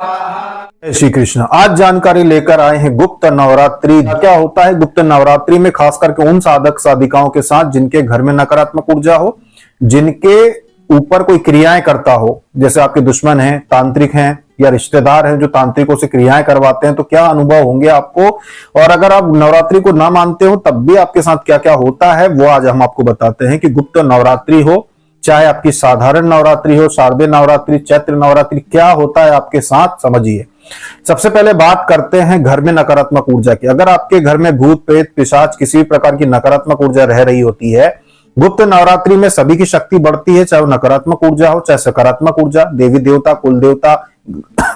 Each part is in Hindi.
जय श्री कृष्ण। आज जानकारी लेकर आए हैं गुप्त नवरात्रि क्या होता है। गुप्त नवरात्रि में खास करके उन साधक साधिकाओं के साथ जिनके घर में नकारात्मक ऊर्जा हो, जिनके ऊपर कोई क्रियाएं करता हो, जैसे आपके दुश्मन हैं, तांत्रिक हैं या रिश्तेदार हैं जो तांत्रिकों से क्रियाएं करवाते हैं, तो क्या अनुभव होंगे आपको। और अगर आप नवरात्रि को ना मानते हो तब भी आपके साथ क्या क्या होता है वो आज हम आपको बताते हैं कि गुप्त नवरात्रि हो, चाहे आपकी साधारण नवरात्रि हो, शारदीय नवरात्रि, चैत्र नवरात्रि, क्या होता है आपके साथ समझिए। सबसे पहले बात करते हैं घर में नकारात्मक ऊर्जा की। अगर आपके घर में भूत प्रेत पिशाच किसी प्रकार की नकारात्मक ऊर्जा रह रही होती है, गुप्त नवरात्रि में सभी की शक्ति बढ़ती है, चाहे वो नकारात्मक ऊर्जा हो चाहे सकारात्मक ऊर्जा। देवी देवता, कुल देवता,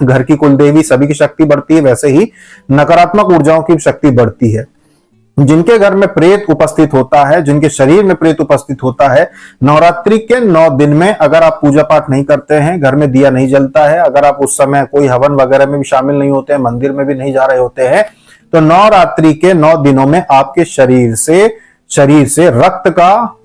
घर की कुल देवी, सभी की शक्ति बढ़ती है, वैसे ही नकारात्मक ऊर्जाओं की शक्ति बढ़ती है। जिनके घर में प्रेत उपस्थित होता है, जिनके शरीर में प्रेत उपस्थित होता है, नवरात्रि के 9 दिन में अगर आप पूजा पाठ नहीं करते हैं, घर में दिया नहीं जलता है, अगर आप उस समय कोई हवन वगैरह में भी शामिल नहीं होते हैं, मंदिर में भी नहीं जा रहे होते हैं, तो नवरात्रि के 9 दिनों में आपके शरीर से रक्त का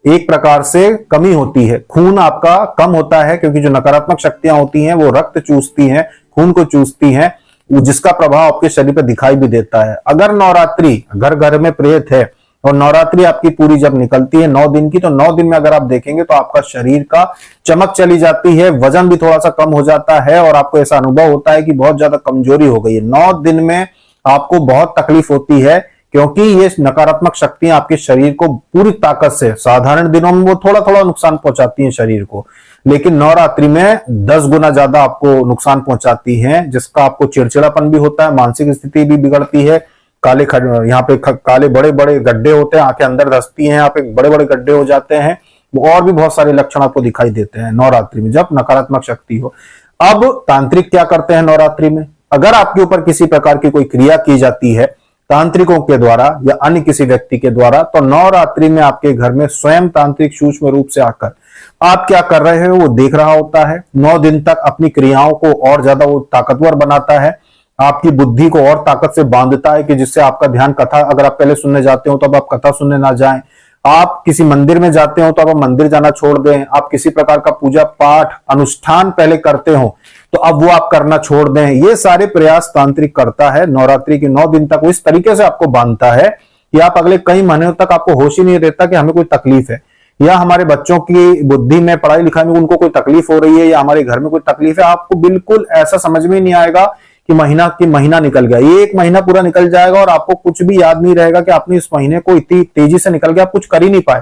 एक प्रकार से कमी होती है, खून आपका कम होता है, क्योंकि जो नकारात्मक शक्तियां होती हैं वो रक्त चूसती हैं, खून को चूसती हैं, जिसका प्रभाव आपके शरीर पर दिखाई भी देता है। अगर नवरात्रि घर घर में प्रेत है और नवरात्रि आपकी पूरी जब निकलती है 9 दिन की, तो 9 दिन में अगर आप देखेंगे तो आपका शरीर का चमक चली जाती है, वजन भी थोड़ा सा कम हो जाता है और आपको ऐसा अनुभव होता है कि बहुत ज्यादा कमजोरी हो गई है। 9 दिन में आपको बहुत तकलीफ होती है, क्योंकि ये नकारात्मक शक्तियां आपके शरीर को पूरी ताकत से, साधारण दिनों में वो थोड़ा थोड़ा नुकसान पहुंचाती हैं शरीर को, लेकिन नवरात्रि में 10 गुना ज्यादा आपको नुकसान पहुंचाती हैं, जिसका आपको चिड़चिड़ापन भी होता है, मानसिक स्थिति भी बिगड़ती है, यहाँ पे काले बड़े बड़े गड्ढे होते हैं, आंखें अंदर धंसती हैं, यहाँ पे बड़े बड़े गड्ढे हो जाते हैं, और भी बहुत सारे लक्षण आपको दिखाई देते हैं नवरात्रि में जब नकारात्मक शक्ति हो। अब तांत्रिक क्या करते हैं नवरात्रि में। अगर आपके ऊपर किसी प्रकार की कोई क्रिया की जाती है तांत्रिकों के द्वारा या अन्य किसी व्यक्ति के द्वारा, तो नवरात्रि में आपके घर में स्वयं तांत्रिक सूक्ष्म रूप से आकर आप क्या कर रहे हो वो देख रहा होता है। 9 दिन तक अपनी क्रियाओं को और ज्यादा वो ताकतवर बनाता है, आपकी बुद्धि को और ताकत से बांधता है, कि जिससे आपका ध्यान कथा, अगर आप पहले सुनने जाते हो तो अब आप कथा सुनने ना जाएं, आप किसी मंदिर में जाते हो तो अब आप मंदिर जाना छोड़ दें, आप किसी प्रकार का पूजा पाठ अनुष्ठान पहले करते हो तो अब वो आप करना छोड़ दें। ये सारे प्रयास तांत्रिक करता है नवरात्रि के 9 दिन तक। वो इस तरीके से आपको बांधता है कि आप अगले कई महीनों तक आपको होश ही नहीं रहता कि हमें कोई तकलीफ है, या हमारे बच्चों की बुद्धि में, पढ़ाई लिखाई में उनको कोई तकलीफ हो रही है, या हमारे घर में कोई तकलीफ है। आपको बिल्कुल ऐसा समझ में नहीं आएगा कि महीना निकल गया, ये 1 महीना पूरा निकल जाएगा और आपको कुछ भी याद नहीं रहेगा कि आपने इस महीने को इतनी तेजी से निकल गया, आप कुछ कर ही नहीं पाए।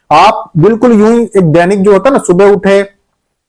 आप बिल्कुल यूं ही एक दैनिक जो होता है ना, सुबह उठे,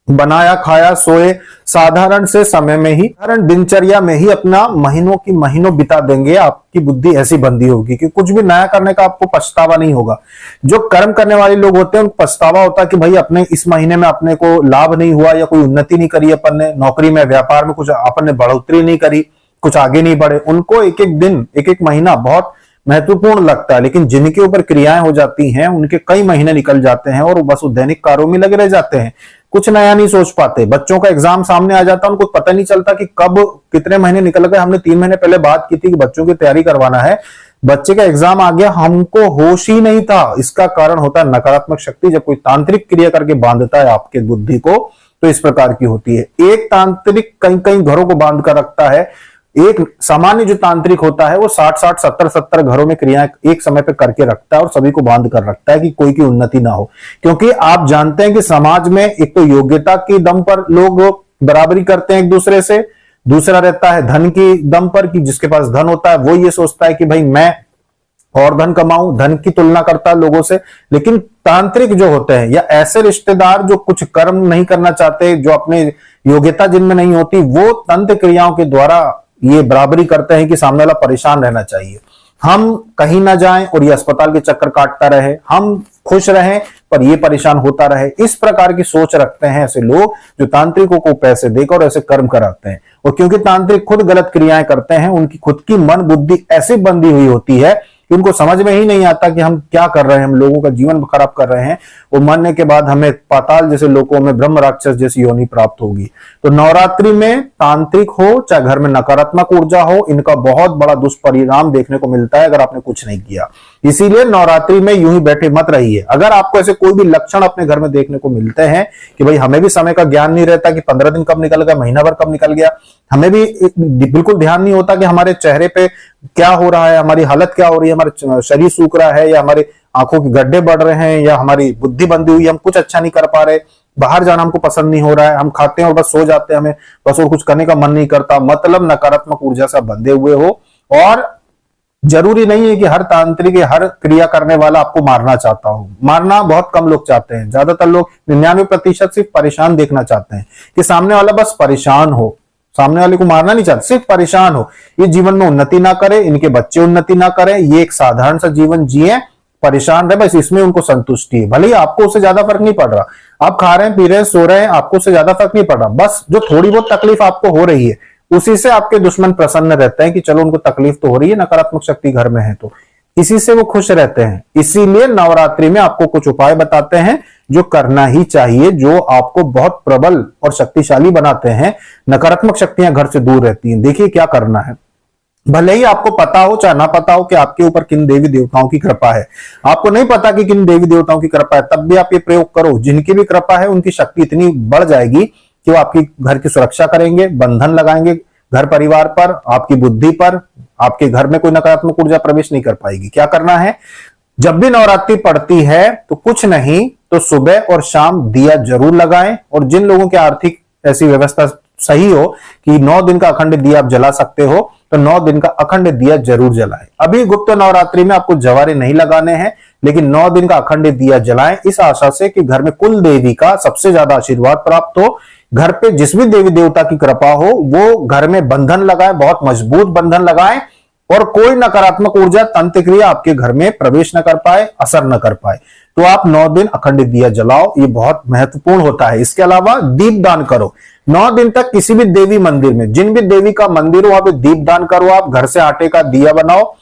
बनाया, खाया, सोए, साधारण से समय में ही, साधारण दिनचर्या में ही अपना महीनों बिता देंगे। आपकी बुद्धि ऐसी बंदी होगी कि कुछ भी नया करने का आपको पछतावा नहीं होगा। जो कर्म करने वाले लोग होते हैं उनको पछतावा होता है कि भाई अपने इस महीने में अपने को लाभ नहीं हुआ, या कोई उन्नति नहीं करी अपन ने, नौकरी में, व्यापार में कुछ अपन ने बढ़ोतरी नहीं करी, कुछ आगे नहीं बढ़े। उनको एक एक दिन, एक एक महीना बहुत महत्वपूर्ण लगता है, लेकिन जिनके ऊपर क्रियाएं हो जाती हैं उनके कई महीने निकल जाते हैं और बस वो दैनिक कार्यों में लगे रह जाते हैं, कुछ नया नहीं सोच पाते। बच्चों का एग्जाम सामने आ जाता है, उनको पता नहीं चलता कि कब कितने महीने निकल गए। हमने 3 महीने पहले बात की थी कि बच्चों की तैयारी करवाना है, बच्चे का एग्जाम आ गया, हमको होश ही नहीं था। इसका कारण होता है नकारात्मक शक्ति। जब कोई तांत्रिक क्रिया करके बांधता है आपके बुद्धि को, तो इस प्रकार की होती है। एक तांत्रिक कई कई घरों को बांध कर रखता है। एक सामान्य जो तांत्रिक होता है वो 60-60, 70-70 घरों में क्रियाएं एक समय पे करके रखता है और सभी को बांध कर रखता है कि कोई की उन्नति ना हो। क्योंकि आप जानते हैं कि समाज में एक तो योग्यता के दम पर लोग बराबरी करते हैं एक दूसरे से, दूसरा रहता है धन की दम पर, कि जिसके पास धन होता है वो ये सोचता है कि भाई मैं और धन कमाऊं, धन की तुलना करता है लोगों से। लेकिन तांत्रिक जो होते हैं या ऐसे रिश्तेदार जो कुछ कर्म नहीं करना चाहते, जो अपने योग्यता जिनमें नहीं होती, वो तंत्र क्रियाओं के द्वारा ये बराबरी करते हैं कि सामने वाला परेशान रहना चाहिए, हम कहीं ना जाएं और ये अस्पताल के चक्कर काटता रहे, हम खुश रहें पर ये परेशान होता रहे। इस प्रकार की सोच रखते हैं ऐसे लोग जो तांत्रिकों को पैसे देकर और ऐसे कर्म कराते हैं। और क्योंकि तांत्रिक खुद गलत क्रियाएं करते हैं, उनकी खुद की मन बुद्धि ऐसी बंधी हुई होती है कि उनको समझ में ही नहीं आता कि हम क्या कर रहे हैं, हम लोगों का जीवन खराब कर रहे हैं। वो मरने के बाद हमें पाताल जैसे लोकों में ब्रह्म राक्षस जैसी योनि प्राप्त होगी। तो नवरात्रि में तांत्रिक हो चाहे घर में नकारात्मक ऊर्जा हो, इनका बहुत बड़ा दुष्परिणाम देखने को मिलता है अगर आपने कुछ नहीं किया। इसीलिए नवरात्रि में यूं ही बैठे मत रहिए। अगर आपको ऐसे कोई भी लक्षण अपने घर में देखने को मिलते हैं कि भाई हमें भी समय का ज्ञान नहीं रहता कि 15 दिन कब निकल गया, महीना भर कब निकल गया, हमें भी बिल्कुल ध्यान नहीं होता कि हमारे चेहरे पे क्या हो रहा है, हमारी हालत क्या हो रही है, हमारा शरीर सूख रहा है या हमारे आंखों के गड्ढे बढ़ रहे हैं या हमारी बुद्धि बंदी हुई, हम कुछ अच्छा नहीं कर पा रहे, बाहर जाना हमको पसंद नहीं हो रहा है, हम खाते हैं और बस सो जाते हैं, हमें बस और कुछ करने का मन नहीं करता, मतलब नकारात्मक ऊर्जा से बंधे हुए हो। और जरूरी नहीं है कि हर तांत्रिक या हर क्रिया करने वाला आपको मारना चाहता हो। मारना बहुत कम लोग चाहते हैं, ज्यादातर लोग 99% सिर्फ परेशान देखना चाहते हैं कि सामने वाला बस परेशान हो, सामने वाले को मारना नहीं चाहते, सिर्फ परेशान हो, ये जीवन में उन्नति ना करे, इनके बच्चे उन्नति ना करें, ये एक साधारण सा जीवन जिए, परेशान रहे, बस इसमें उनको संतुष्टि है। भले ही आपको उससे ज्यादा फर्क नहीं पड़ रहा, आप खा रहे हैं, पी रहे हैं, सो रहे हैं, आपको उससे ज्यादा फर्क नहीं पड़ रहा, बस जो थोड़ी बहुत तकलीफ आपको हो रही है उसी से आपके दुश्मन प्रसन्न रहते हैं कि चलो उनको तकलीफ तो हो रही है, नकारात्मक शक्ति घर में है तो इसी से वो खुश रहते हैं। इसीलिए नवरात्रि में आपको कुछ उपाय बताते हैं जो करना ही चाहिए, जो आपको बहुत प्रबल और शक्तिशाली बनाते हैं, नकारात्मक शक्तियां घर से दूर रहती हैं। देखिए क्या करना है। भले ही आपको पता हो चाहे ना पता हो कि आपके ऊपर किन देवी देवताओं की कृपा है, आपको नहीं पता कि किन देवी देवताओं की कृपा है, तब भी आप ये प्रयोग करो। जिनकी भी कृपा है उनकी शक्ति इतनी बढ़ जाएगी कि वो आपकी घर की सुरक्षा करेंगे, बंधन लगाएंगे घर परिवार पर, आपकी बुद्धि पर, आपके घर में कोई नकारात्मक ऊर्जा प्रवेश नहीं कर पाएगी। क्या करना है, जब भी नवरात्रि पड़ती है तो कुछ नहीं तो सुबह और शाम दिया जरूर लगाएं। और जिन लोगों की आर्थिक ऐसी व्यवस्था सही हो कि 9 दिन का अखंड दिया आप जला सकते हो तो 9 दिन का अखंड दिया जरूर जलाएं। अभी गुप्त नवरात्रि में आपको जवारे नहीं लगाने हैं, लेकिन 9 दिन का अखंड दिया जलाएं, इस आशा से कि घर में कुल देवी का सबसे ज्यादा आशीर्वाद प्राप्त हो, घर पे जिस भी देवी देवता की कृपा हो वो घर में बंधन लगाए, बहुत मजबूत बंधन लगाए और कोई नकारात्मक ऊर्जा तंत्र क्रिया आपके घर में प्रवेश न कर पाए, असर न कर पाए। तो आप 9 दिन अखंड दिया जलाओ, ये बहुत महत्वपूर्ण होता है। इसके अलावा दीप दान करो 9 दिन तक किसी भी देवी मंदिर में, जिन भी देवी का मंदिर हो वहां पे दीप दान करो। आप घर से आटे का दिया बनाओ,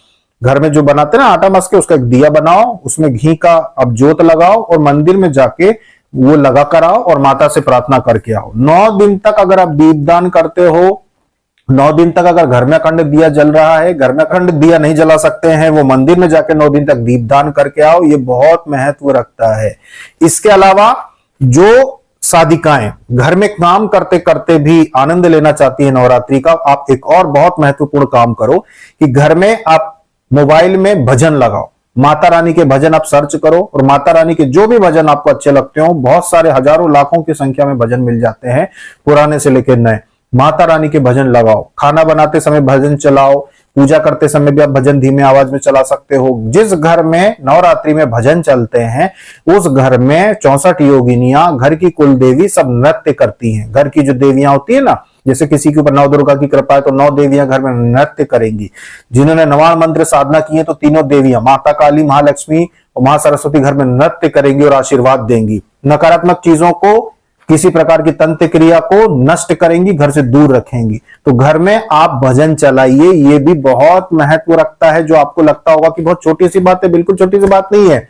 घर में जो बनाते हैं ना आटा मस के, उसका एक दिया बनाओ, उसमें घी का अब जोत लगाओ और मंदिर में जाके वो लगा कर आओ और माता से प्रार्थना करके आओ। 9 दिन तक अगर आप दीपदान करते हो, 9 दिन तक अगर घर में अखंड दिया जल रहा है, घर में अखंड दिया नहीं जला सकते हैं, वो मंदिर में जाके 9 दिन तक दीपदान करके आओ, ये बहुत महत्व रखता है। इसके अलावा जो साधिकाएं घर में काम करते करते भी आनंद लेना चाहती है नवरात्रि का, आप एक और बहुत महत्वपूर्ण काम करो कि घर में आप मोबाइल में भजन लगाओ, माता रानी के भजन आप सर्च करो और माता रानी के जो भी भजन आपको अच्छे लगते हो, बहुत सारे हजारों लाखों की संख्या में भजन मिल जाते हैं पुराने से लेकर नए, माता रानी के भजन लगाओ। खाना बनाते समय भजन चलाओ, पूजा करते समय भी आप भजन धीमे आवाज में चला सकते हो। जिस घर में नवरात्रि में भजन चलते हैं उस घर में 64 योगिनियां, घर की कुल देवी सब नृत्य करती हैं। घर की जो देवियां होती है ना, जैसे किसी के ऊपर 9 दुर्गा की कृपा है तो 9 देवियां घर में नृत्य करेंगी। जिन्होंने नवाण मंत्र साधना की है तो तीनों देवियां माता काली, महालक्ष्मी और मां सरस्वती घर में नृत्य करेंगी और आशीर्वाद देंगी। नकारात्मक चीजों को, किसी प्रकार की तंत्र क्रिया को नष्ट करेंगी, घर से दूर रखेंगी। तो घर में आप भजन चलाइए, ये भी बहुत महत्व रखता है। जो आपको लगता होगा कि बहुत छोटी सी बात है, बिल्कुल छोटी सी बात नहीं है।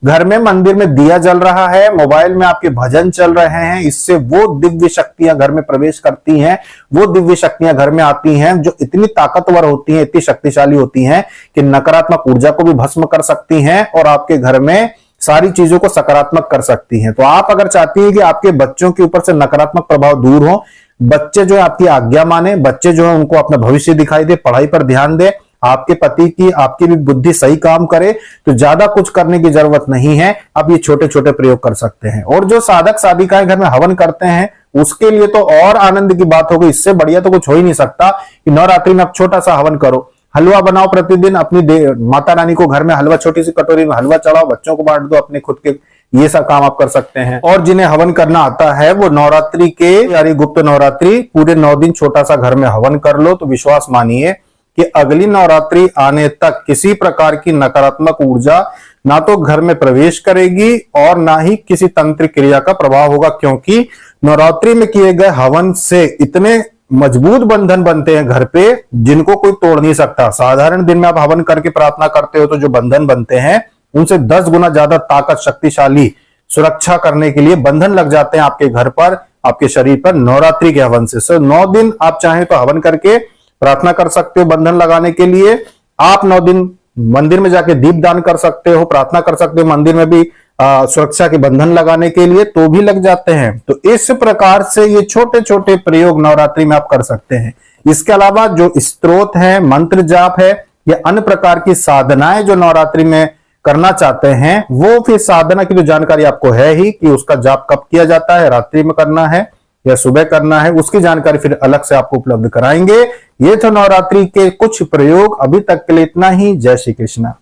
घर में मंदिर में दिया जल रहा है, मोबाइल में आपके भजन चल रहे हैं, इससे वो दिव्य शक्तियां घर में प्रवेश करती हैं, वो दिव्य शक्तियां घर में आती हैं जो इतनी ताकतवर होती हैं, इतनी शक्तिशाली होती हैं कि नकारात्मक ऊर्जा को भी भस्म कर सकती हैं और आपके घर में सारी चीजों को सकारात्मक कर सकती हैं। तो आप अगर चाहती हैं कि आपके बच्चों के ऊपर से नकारात्मक प्रभाव दूर हो, बच्चे जो है आपकी आज्ञा माने, बच्चे जो है उनको अपना भविष्य दिखाई दे, पढ़ाई पर ध्यान दे, आपके पति की, आपकी भी बुद्धि सही काम करे, तो ज्यादा कुछ करने की जरूरत नहीं है। आप ये छोटे छोटे प्रयोग कर सकते हैं। और जो साधक साधिकाएं घर में हवन करते हैं उसके लिए तो और आनंद की बात होगी, इससे बढ़िया तो कुछ हो ही नहीं सकता कि नवरात्रि में आप छोटा सा हवन करो, हलवा बनाओ प्रतिदिन, अपनी माता रानी को घर में हलवा, छोटी सी कटोरी में हलवा चढ़ाओ, बच्चों को बांट दो, अपने खुद के, ये सब काम आप कर सकते हैं। और जिन्हें हवन करना आता है वो नवरात्रि के, यानी गुप्त नवरात्रि पूरे 9 दिन छोटा सा घर में हवन कर लो, तो विश्वास मानिए कि अगली नवरात्रि आने तक किसी प्रकार की नकारात्मक ऊर्जा ना तो घर में प्रवेश करेगी और ना ही किसी तंत्र क्रिया का प्रभाव होगा, क्योंकि नवरात्रि में किए गए हवन से इतने मजबूत बंधन बनते हैं घर पे जिनको कोई तोड़ नहीं सकता। साधारण दिन में आप हवन करके प्रार्थना करते हो तो जो बंधन बनते हैं उनसे 10 गुना ज्यादा ताकत, शक्तिशाली सुरक्षा करने के लिए बंधन लग जाते हैं आपके घर पर, आपके शरीर पर नवरात्रि के हवन से। 9 दिन आप चाहें तो हवन करके प्रार्थना कर सकते हो बंधन लगाने के लिए। आप 9 दिन मंदिर में जाके दीप दान कर सकते हो, प्रार्थना कर सकते हो, मंदिर में भी सुरक्षा के बंधन लगाने के लिए तो भी लग जाते हैं। तो इस प्रकार से ये छोटे छोटे प्रयोग नवरात्रि में आप कर सकते हैं। इसके अलावा जो स्तोत्र है, मंत्र जाप है या अन्य प्रकार की साधनाएं जो नवरात्रि में करना चाहते हैं, वो फिर साधना की जो जानकारी आपको है ही कि उसका जाप कब किया जाता है, रात्रि में करना है या सुबह करना है, उसकी जानकारी फिर अलग से आपको उपलब्ध कराएंगे। ये तो नवरात्रि के कुछ प्रयोग। अभी तक के लिए इतना ही। जय श्री कृष्ण।